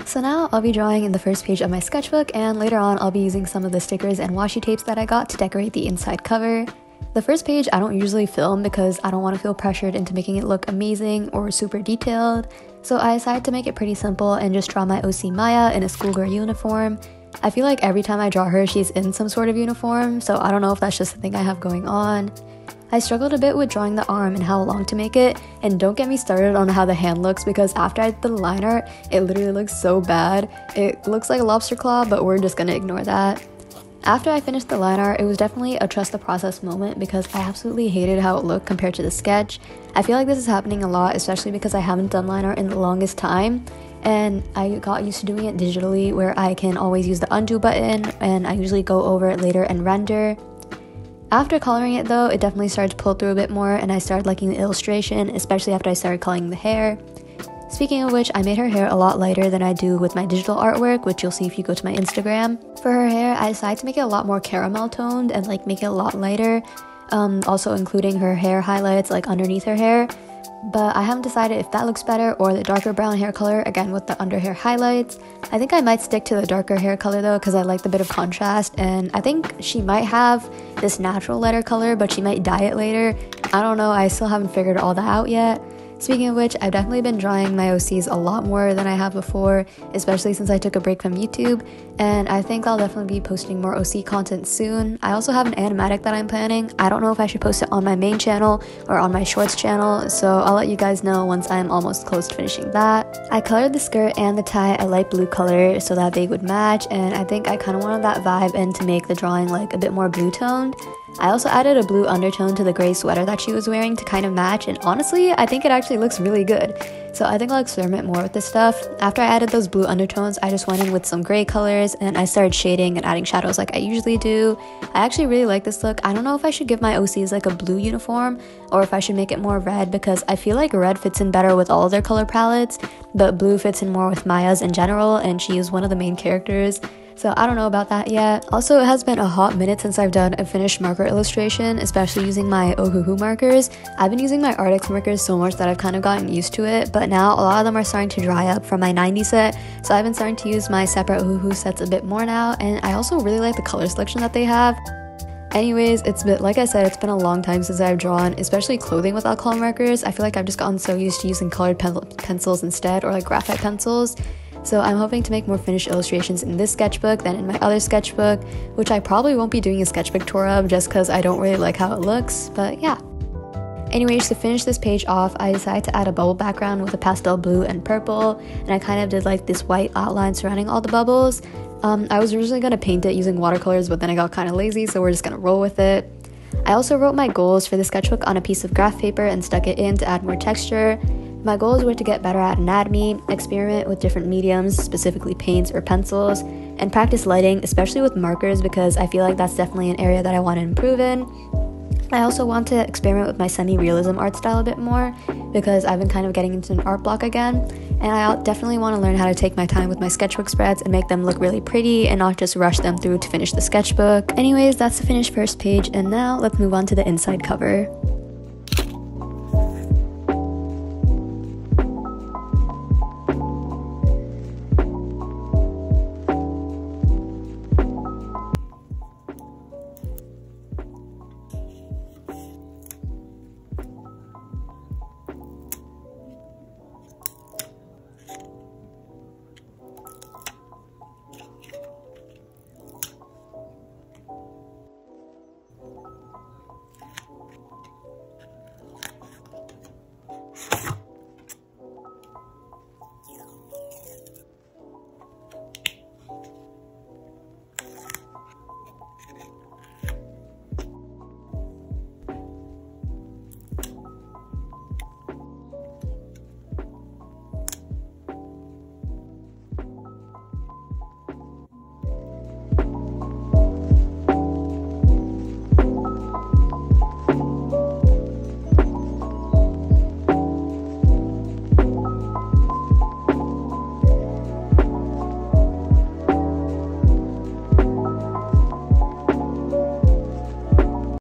So now I'll be drawing in the first page of my sketchbook, and later on I'll be using some of the stickers and washi tapes that I got to decorate the inside cover. The first page I don't usually film because I don't want to feel pressured into making it look amazing or super detailed, so I decided to make it pretty simple and just draw my OC Maya in a schoolgirl uniform. I feel like every time I draw her, she's in some sort of uniform, so I don't know if that's just a thing I have going on. I struggled a bit with drawing the arm and how long to make it, and don't get me started on how the hand looks because after I did the line art, it literally looks so bad. It looks like a lobster claw, but we're just gonna ignore that. After I finished the line art, it was definitely a trust the process moment because I absolutely hated how it looked compared to the sketch. I feel like this is happening a lot, especially because I haven't done line art in the longest time, and I got used to doing it digitally where I can always use the undo button, and I usually go over it later and render. After coloring it though, it definitely started to pull through a bit more, and I started liking the illustration, especially after I started coloring the hair. Speaking of which, I made her hair a lot lighter than I do with my digital artwork, which you'll see if you go to my Instagram. For her hair, I decided to make it a lot more caramel toned and make it a lot lighter, also including her hair highlights underneath her hair. But I haven't decided if that looks better or the darker brown hair color, again with the under hair highlights. I think I might stick to the darker hair color though because I like the bit of contrast, and I think she might have this natural lighter color but she might dye it later. I don't know, I still haven't figured all that out yet. Speaking of which, I've definitely been drawing my OCs a lot more than I have before, especially since I took a break from YouTube, and I think I'll definitely be posting more OC content soon. I also have an animatic that I'm planning. I don't know if I should post it on my main channel or on my shorts channel, so I'll let you guys know once I'm almost close to finishing that. I colored the skirt and the tie a light blue color so that they would match, and I think I kind of wanted that vibe and to make the drawing a bit more blue toned. I also added a blue undertone to the gray sweater that she was wearing to kind of match, and honestly, I think it actually looks really good. So I think I'll experiment more with this stuff. After I added those blue undertones, I just went in with some gray colors and I started shading and adding shadows like I usually do. I actually really like this look. I don't know if I should give my OCs a blue uniform or if I should make it more red, because I feel like red fits in better with all of their color palettes, but blue fits in more with Maya's in general, and she is one of the main characters. So I don't know about that yet. Also, it has been a hot minute since I've done a finished marker illustration, especially using my Ohuhu markers. I've been using my Artix markers so much that I've kind of gotten used to it, but now a lot of them are starting to dry up from my 90 set, so I've been starting to use my separate Ohuhu sets a bit more now, and I also really like the color selection that they have. Anyways, like I said, it's been a long time since I've drawn, especially clothing with alcohol markers. I feel like I've just gotten so used to using colored pencils instead, or graphite pencils. So I'm hoping to make more finished illustrations in this sketchbook than in my other sketchbook, which I probably won't be doing a sketchbook tour of just because I don't really like how it looks, but yeah. Anyways, to finish this page off, I decided to add a bubble background with a pastel blue and purple, and I kind of did this white outline surrounding all the bubbles. I was originally going to paint it using watercolors, but then I got kind of lazy, so we're just going to roll with it. I also wrote my goals for the sketchbook on a piece of graph paper and stuck it in to add more texture. My goals were to get better at anatomy, experiment with different mediums, specifically paints or pencils, and practice lighting, especially with markers, because I feel like that's definitely an area that I want to improve in. I also want to experiment with my semi-realism art style a bit more, because I've been kind of getting into an art block again, and I definitely want to learn how to take my time with my sketchbook spreads and make them look really pretty and not just rush them through to finish the sketchbook. Anyways, that's the finished first page, and now let's move on to the inside cover.